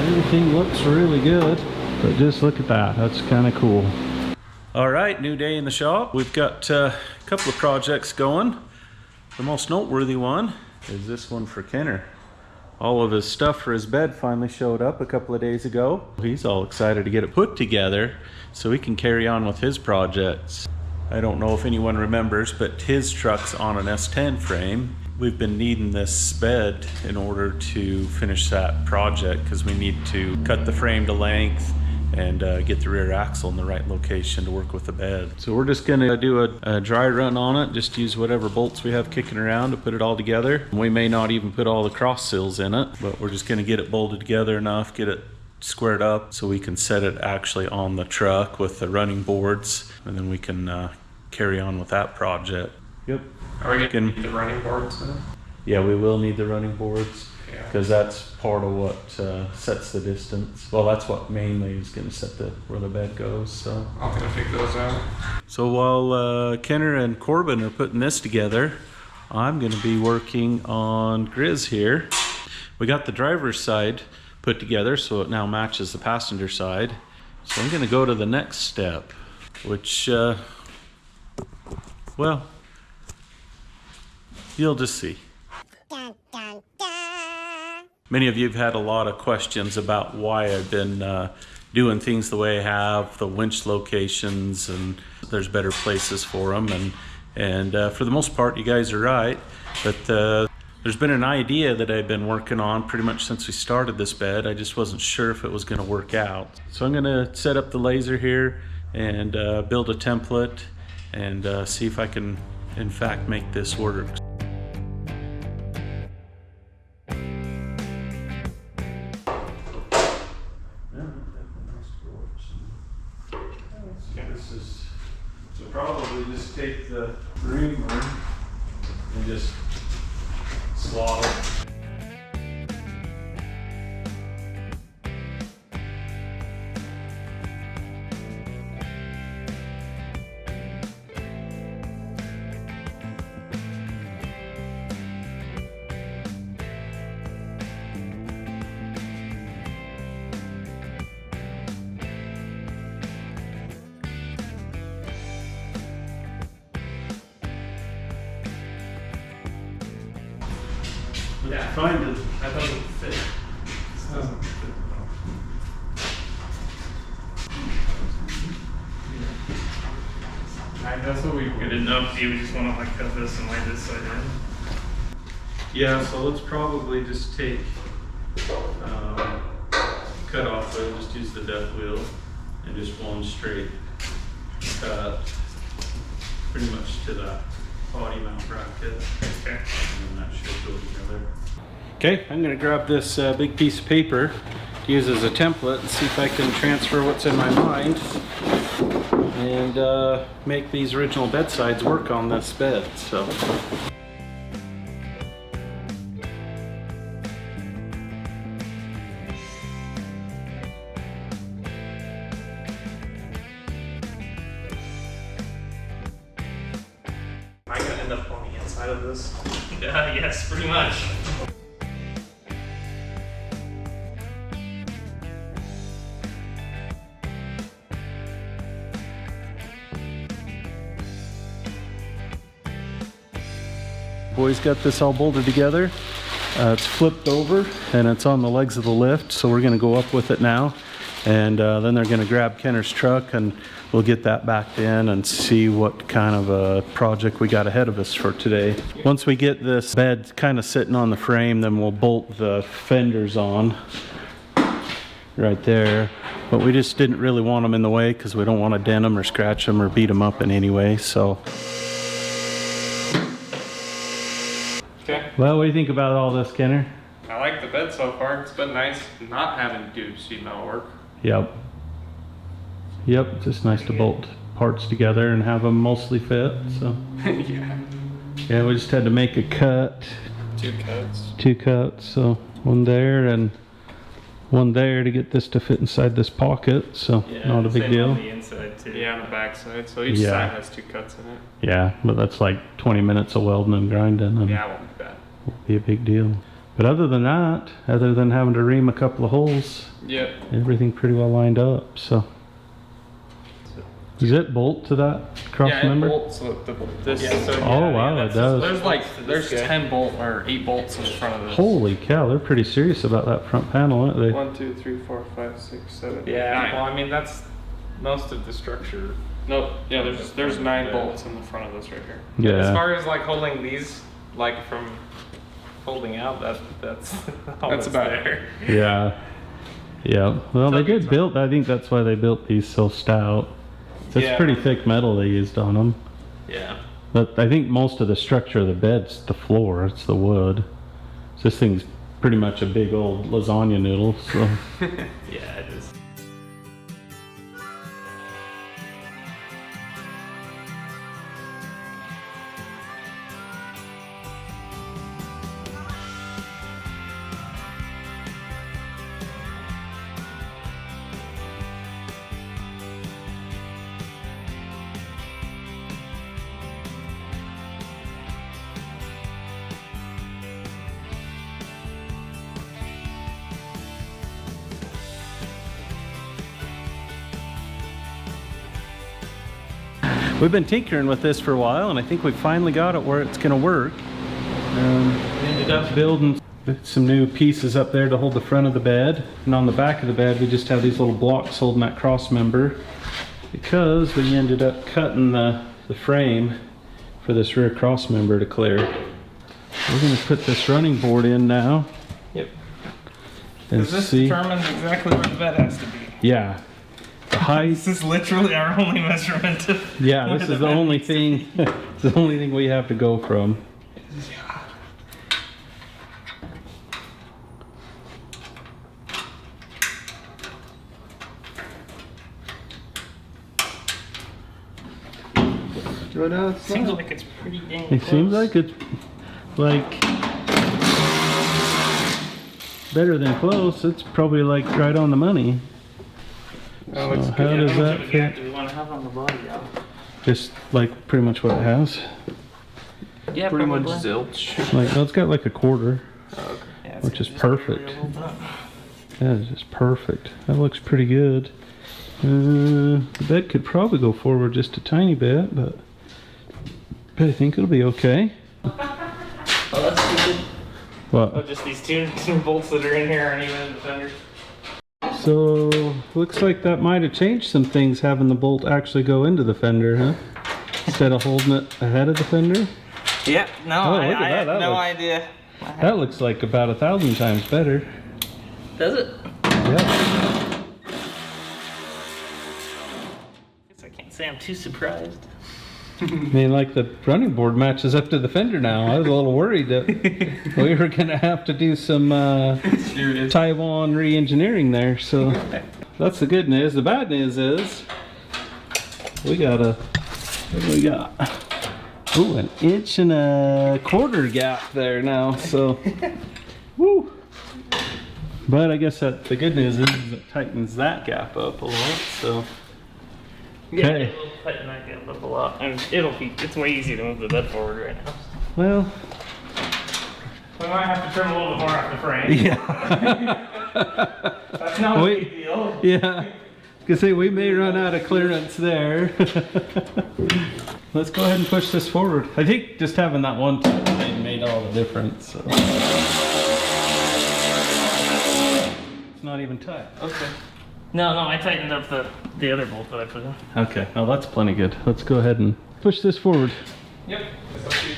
Everything looks really good, but just look at that. That's kind of cool. All right, new day in the shop. We've got a couple of projects going. The most noteworthy one is this one for Kenner. All of his stuff for his bed finally showed up a couple of days ago. He's all excited to get it put together so he can carry on with his projects. I don't know if anyone remembers, but his truck's on an S10 frame. We've been needing this bed in order to finish that project because we need to cut the frame to length and get the rear axle in the right location to work with the bed. So we're just gonna do a dry run on it, just use whatever bolts we have kicking around to put it all together. We may not even put all the cross seals in it, but we're just gonna get it bolted together enough, get it squared up so we can set it actually on the truck with the running boards, and then we can carry on with that project. Yep. Are we gonna need the running boards then? Yeah, we will need the running boards because that's part of what sets the distance. Well, that's what mainly is going to set where the bed goes. So I'm gonna pick those out. So while Kenner and Corbin are putting this together, I'm going to be working on Griz here. We got the driver's side put together so it now matches the passenger side. So I'm going to go to the next step, which well, you'll just see. Many of you have had a lot of questions about why I've been doing things the way I have, the winch locations, and there's better places for them. And for the most part, you guys are right. But there's been an idea that I've been working on pretty much since we started this bed. I just wasn't sure if it was going to work out. So I'm going to set up the laser here and build a template and see if I can, in fact, make this work. So probably just take the reamer and just slot it. Yeah, Find it. that doesn't fit. This doesn't fit. That's what we could end up. Do we just want to like cut this and lay this side in? Yeah, so let's probably just take cut off there, just use the death wheel and just one straight cut pretty much to that body mount bracket. Okay. And then that should go together. Okay, I'm going to grab this big piece of paper to use as a template and see if I can transfer what's in my mind and make these original bedsides work on this bed. So. Am I gonna end up on the inside of this? Yes, pretty much. Boys got this all bolted together. It's flipped over and it's on the legs of the lift, so we're going to go up with it now, and then they're going to grab Kenner's truck and we'll get that backed in and see what kind of a project we got ahead of us for today. Once we get this bed kind of sitting on the frame, then we'll bolt the fenders on right there, but we just didn't really want them in the way because we don't want to dent them or scratch them or beat them up in any way. So Okay. well, what do you think about all this, Kenner? I like the bed so far. It's been nice not having to do sheet metal work. Yep. Yep, it's just nice to bolt parts together and have them mostly fit, so. Yeah. Yeah, we just had to make a cut. 2 cuts. 2 cuts, so one there and one there to get this to fit inside this pocket, so not a big same deal. on the inside too. Yeah, on the back side. So each Yeah. side has 2 cuts in it. Yeah, but that's like 20 minutes of welding and grinding, and Yeah, it won't be bad. won't be a big deal. But other than that, other than having to ream a couple of holes, Yep. everything pretty well lined up. So, does it bolt to that cross member? Yeah, it bolts with this. Yeah, so Oh wow, it does. There's 10 bolt or 8 bolts in front of this. Holy cow, they're pretty serious about that front panel, aren't they? 1, 2, 3, 4, 5, 6, 7. Yeah, 9. well, I mean, that's most of the structure. Nope. Yeah, there's 9 bolts in the front of this right here. As Yeah. far as like holding these, like from folding out, that's all That's about it. there. Yeah. Yeah. Well, they Okay, did build, I think that's why they built these so stout. It's Yeah. pretty thick metal they used on them. Yeah. But I think most of the structure of the bed's the floor, it's the wood. So this thing's pretty much a big old lasagna noodle, so. Yeah, it is. We've been tinkering with this for a while, and I think we finally got it where it's going to work. We ended up building some new pieces up there to hold the front of the bed, and on the back of the bed we just have these little blocks holding that cross member, because we ended up cutting the frame for this rear cross member to clear. We're going to put this running board in now. Yep. And Because this see. determines exactly where the bed has to be. Yeah. The height. This is literally our only measurement. Yeah, where this the is the bed only needs to thing. be. It's the only thing we have to go from. Seems like it's pretty dang It close. seems like it's like better than close. It's probably like right on the money. Oh, it's So good. how does How much that of a gap fit? do we want to have on the body? Just like pretty much what it has. Yeah, Pretty much probably. zilch. Like, well, it's got like a quarter, Yeah, it's which is just barely perfect. a little bit. That is just perfect. That looks pretty good. The bed could probably go forward just a tiny bit, but I think it'll be okay. Oh, that's stupid. What? Oh, just these two bolts that are in here aren't even in the fender. So, looks like that might have changed some things, having the bolt actually go into the fender, huh? Instead of holding it ahead of the fender. Yeah, no, Oh, I look at that. had That no looks- idea. That looks like about 1,000 times better. Does it? Yeah. Guess I can't say I'm too surprised. I mean, like the running board matches up to the fender now. I was a little worried that we were gonna have to do some Taiwan re-engineering there. So that's the good news. The bad news is we got what do we got? Ooh, 1.25 inch gap there now. So, woo. But I guess that the good news is it tightens that gap up a lot. So. Yeah, Okay. it will tighten that gap up a lot. And it's way easier to move the bed forward right now. Well. We might have to trim a little bit more off the frame. Yeah. That's not a Wait. big deal. Yeah. Cause say we may run out of clearance there. Let's go ahead and push this forward. I think just having that one tight thing made all the difference. So. It's not even tight. Okay. No, I tightened up the other bolt that I put in. Okay. Oh, that's plenty good. Let's go ahead and push this forward. Yep.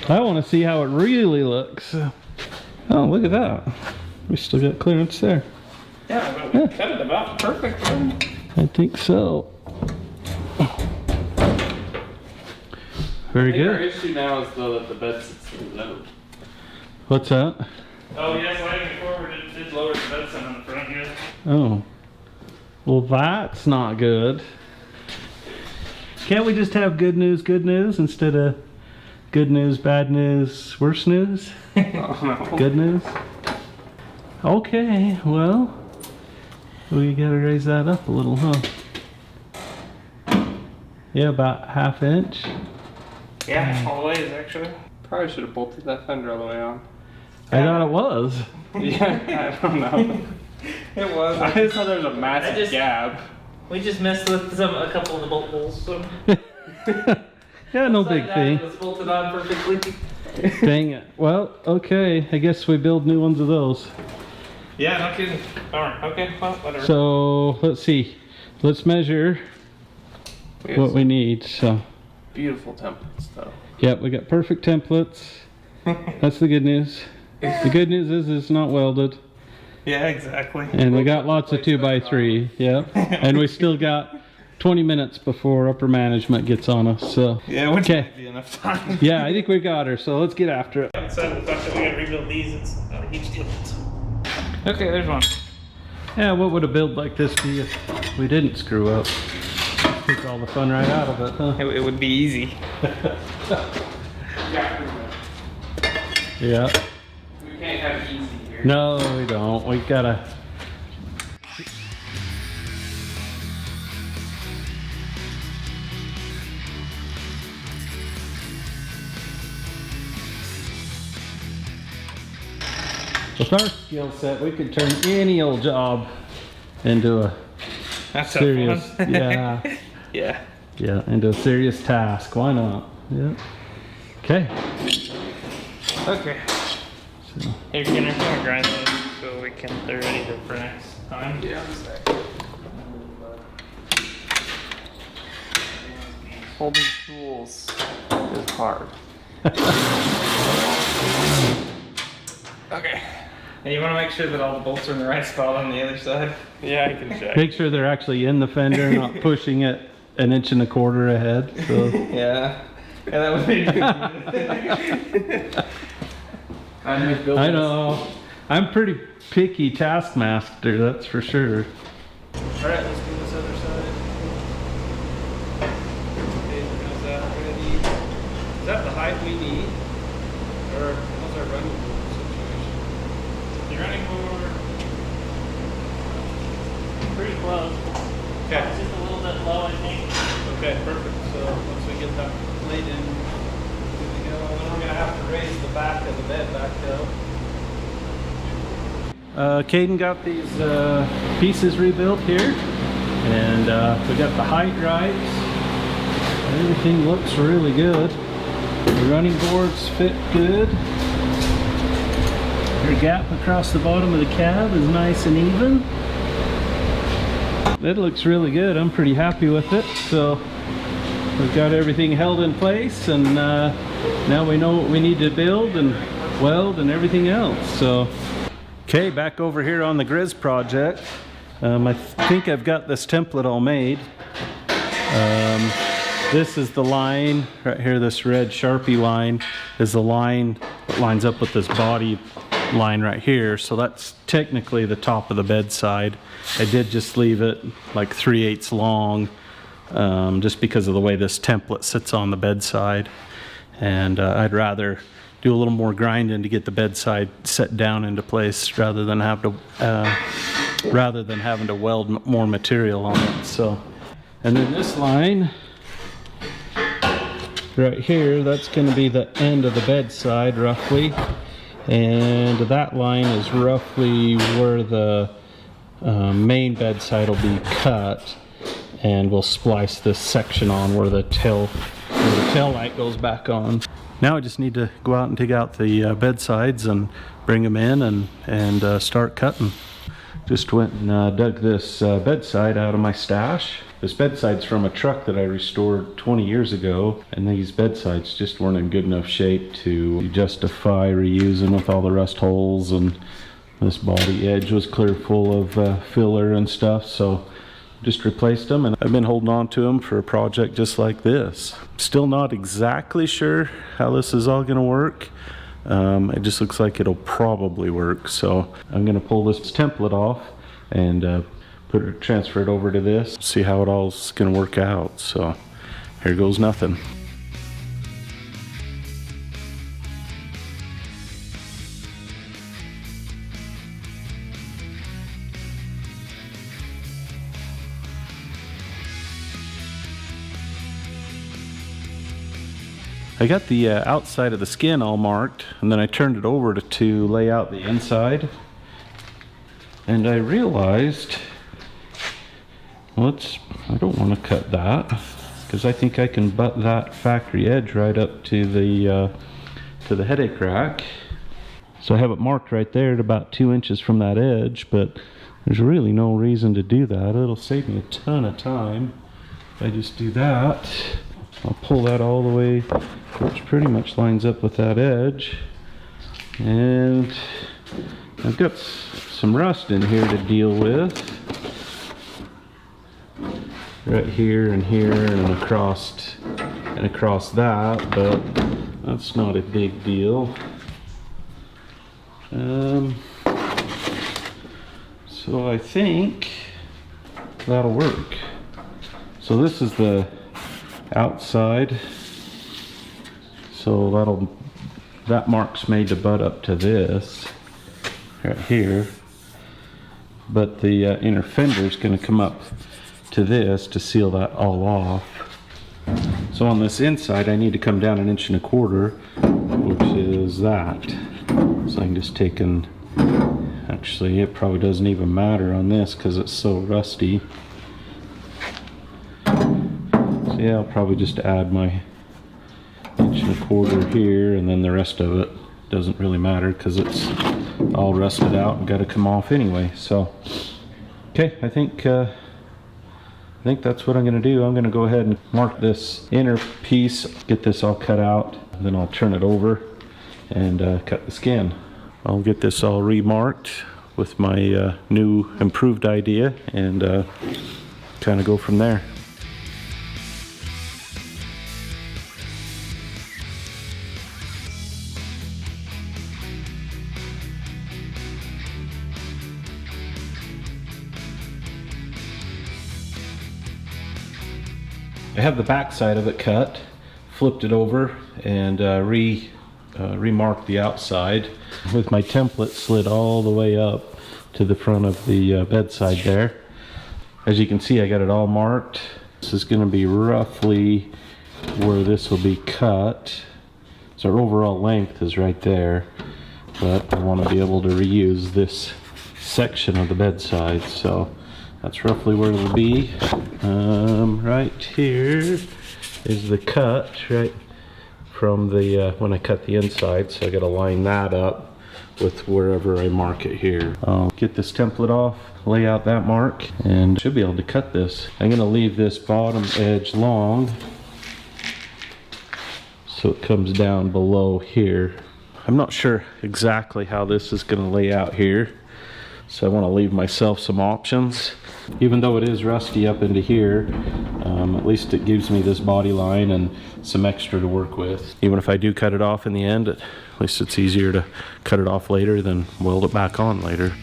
I want to see how it really looks. Oh, look at that. We still got clearance there. Yeah, but we cut it about perfect. I think so. Very Our good. issue now is though that the bed sits too low. What's that? Oh, yeah, sliding it forward, it did lower the bed some on the front here. Oh. Well, that's not good. Can't we just have good news instead of good news, bad news, worse news? Good news? Okay, well, we gotta raise that up a little, huh? Yeah, about 1/2 inch. Yeah, all the ways actually. Probably should have bolted that fender all the way on. I thought it was. Yeah, I don't know. It was. I just thought there was a massive gap. We just messed with a couple of the bolt holes. So. Yeah, no big thing. It was bolted on perfectly. Dang it. Well, okay. I guess we build new ones of those. Yeah, no kidding. Alright, okay, well, whatever. So, let's see. Let's measure what we need. So, Beautiful templates, though. yep, we got perfect templates. That's the good news. The good news is it's not welded. Yeah, exactly. And we got lots of 2x3. Yeah. And we still got 20 minutes before upper management gets on us. So, Yeah, which okay. might be enough time. Yeah, I think we got her. So, let's get after it. So the fact that we gotta rebuild these, it's not a huge deal. Okay, there's one. Yeah, what would a build like this be if we didn't screw up? Take all the fun right out of it, huh? It would be easy. Yeah. We can't have it easy here. No, we don't. We gotta. With our skill set, we could turn any old job into a That's serious, a fun. yeah, Yeah. into a serious task. Why not? Yeah. Okay. Okay. So, Here, can I grind those so we can, they're ready for next time? Yeah. Holding tools is hard. Okay. And you want to make sure that all the bolts are in the right spot on the other side? Yeah, I can check. make sure they're actually in the fender, not pushing it 1.25 inches ahead. So. Yeah. Yeah, that would be good. I know. I'm pretty picky taskmaster, that's for sure. Alright, let's do this other side. Okay, how's that ready? Is that the height we need? Or how's our running board situation? The running board. Pretty close. Okay. It's just a little bit low, I think. Okay, perfect. So once we get that laid in, good to go. And then we're gonna have to raise the back of the bed back up. Caden got these pieces rebuilt here, and we got the height right. Everything looks really good. The running boards fit good. Your gap across the bottom of the cab is nice and even. That looks really good. I'm pretty happy with it. So we've got everything held in place, and now we know what we need to build and weld and everything else. So. Okay, back over here on the Griz project. I think I've got this template all made. This is the line right here. This red Sharpie line is the line that lines up with this body line right here. So that's technically the top of the bedside. I did just leave it like 3/8 long, just because of the way this template sits on the bedside. And I'd rather do a little more grinding to get the bedside set down into place rather than having to weld more material on it. So, and then this line right here, that's going to be the end of the bedside roughly, and that line is roughly where the main bedside will be cut, and we'll splice this section on where the tail light goes back on. Now I just need to go out and dig out the bedsides and bring them in and start cutting. Just went and dug this bedside out of my stash. This bedside's from a truck that I restored 20 years ago, and these bedsides just weren't in good enough shape to justify reusing with all the rust holes, and this body edge was clear full of filler and stuff, so just replaced them, and I've been holding on to them for a project just like this. Still not exactly sure how this is all gonna work. It just looks like it'll probably work, so I'm gonna pull this template off and transfer it over to this, see how it all's gonna work out. So here goes nothing. I got the outside of the skin all marked, and then I turned it over to lay out the inside. And I realized, I don't want to cut that, because I think I can butt that factory edge right up to the headache rack. So I have it marked right there at about 2 inches from that edge, but there's really no reason to do that. It'll save me a ton of time if I just do that. I'll pull that all the way, which pretty much lines up with that edge. And I've got some rust in here to deal with. Right here and here and across that, but that's not a big deal. So I think that'll work. So this is the outside. So that mark's made to butt up to this right here. But the inner fender is going to come up to this to seal that all off. So on this inside I need to come down 1.25 inches, which is that. So I can just take and, actually it probably doesn't even matter on this because it's so rusty. So yeah, I'll probably just add my 1.25 inches here, and then the rest of it doesn't really matter because it's all rusted out and got to come off anyway. So okay, I think that's what I'm going to do. I'm going to go ahead and mark this inner piece, get this all cut out, and then I'll turn it over and cut the skin. I'll get this all remarked with my new improved idea and kind of go from there. I have the back side of it cut, flipped it over, and remarked the outside with my template slid all the way up to the front of the bedside there. As you can see, I got it all marked. This is going to be roughly where this will be cut. So our overall length is right there, but I want to be able to reuse this section of the bedside, so that's roughly where it'll be. Right here is the cut, right from the when I cut the inside, so I got to line that up with wherever I mark it here. I'll get this template off, lay out that mark, and should be able to cut this. I'm going to leave this bottom edge long so it comes down below here. I'm not sure exactly how this is going to lay out here, so I want to leave myself some options. Even though it is rusty up into here, at least it gives me this body line and some extra to work with. Even if I do cut it off in the end, at least it's easier to cut it off later than weld it back on later.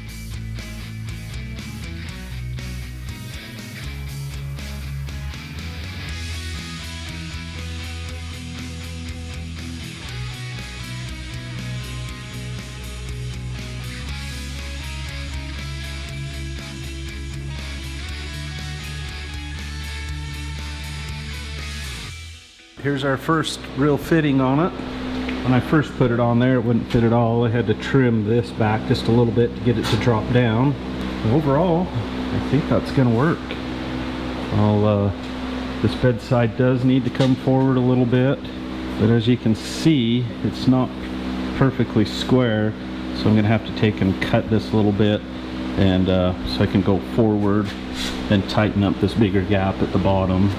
Here's our first real fitting on it. When I first put it on there, it wouldn't fit at all. I had to trim this back just a little bit to get it to drop down. But overall, I think that's gonna work. This bedside does need to come forward a little bit, but as you can see, it's not perfectly square, so I'm gonna have to take and cut this a little bit, and so I can go forward and tighten up this bigger gap at the bottom.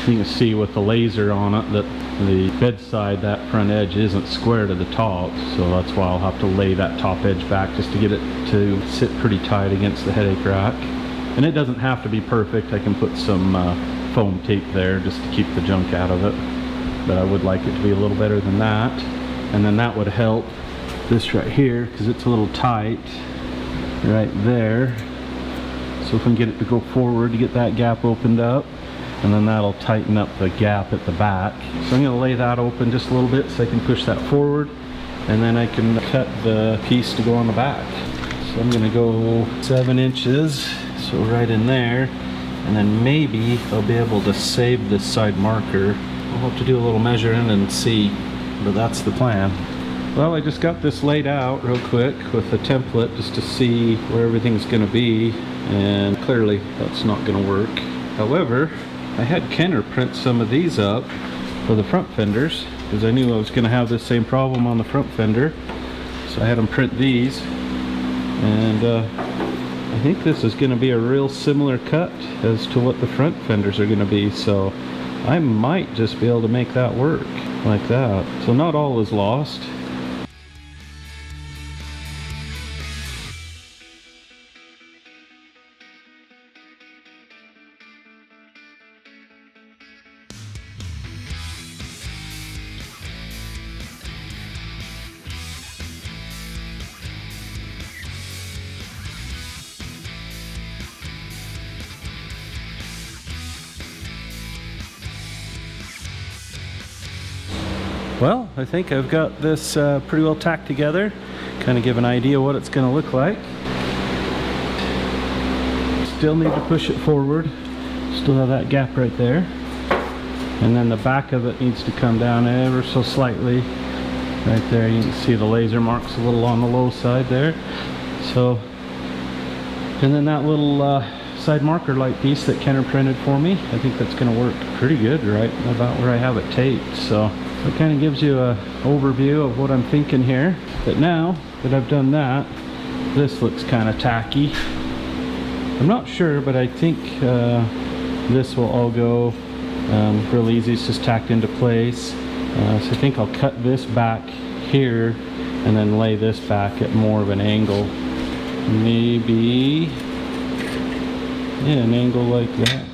You can see with the laser on it that the bedside, that front edge isn't square to the top, so that's why I'll have to lay that top edge back just to get it to sit pretty tight against the headache rack. And it doesn't have to be perfect. I can put some foam tape there just to keep the junk out of it, but I would like it to be a little better than that. And then that would help this right here, because it's a little tight right there. So if we can get it to go forward to get that gap opened up, and then that'll tighten up the gap at the back. So I'm going to lay that open just a little bit so I can push that forward, and then I can cut the piece to go on the back. So I'm going to go 7 inches, so right in there, and then maybe I'll be able to save this side marker I'll have to do a little measuring and see, but that's the plan. Well, I just got this laid out real quick with a template just to see where everything's going to be, and clearly that's not going to work. However, I had Kenner print some of these up for the front fenders because I knew I was going to have this same problem on the front fender, so I had him print these, and I think this is going to be a real similar cut as to what the front fenders are going to be, so I might just be able to make that work like that. So not all is lost. Well, I think I've got this pretty well tacked together. Kind of give an idea what it's going to look like. Still need to push it forward. Still have that gap right there. And then the back of it needs to come down ever so slightly. Right there, you can see the laser marks a little on the low side there. So, and then that little side marker light piece that Kenner printed for me, I think that's going to work pretty good right about where I have it taped. So it kind of gives you a overview of what I'm thinking here. But now that I've done that, this looks kind of tacky. I'm not sure, but I think this will all go real easy. It's just tacked into place. So I think I'll cut this back here and then lay this back at more of an angle. Maybe, yeah, an angle like that.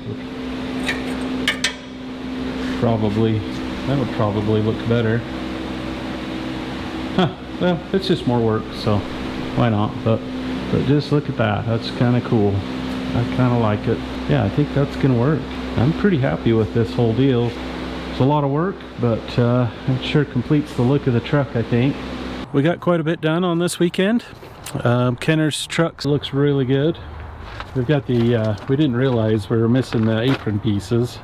That would probably look better. Huh, well, it's just more work, so why not? But just look at that. That's kind of cool. I kind of like it. Yeah, I think that's gonna work. I'm pretty happy with this whole deal. It's a lot of work, but it sure completes the look of the truck, I think. We got quite a bit done on this weekend. Kenner's truck looks really good. We've got the, we didn't realize we were missing the apron pieces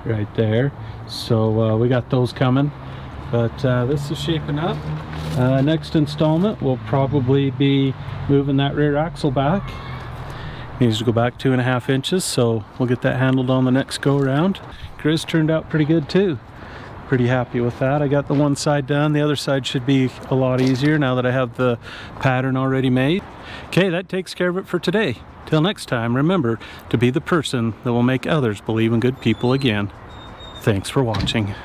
right there. So we got those coming. But this is shaping up. Next installment will probably be moving that rear axle back. Needs to go back 2.5 inches, so we'll get that handled on the next go around. Griz turned out pretty good too. Pretty happy with that. I got the one side done. The other side should be a lot easier now that I have the pattern already made. Okay, that takes care of it for today. Till next time, remember to be the person that will make others believe in good people again. Thanks for watching.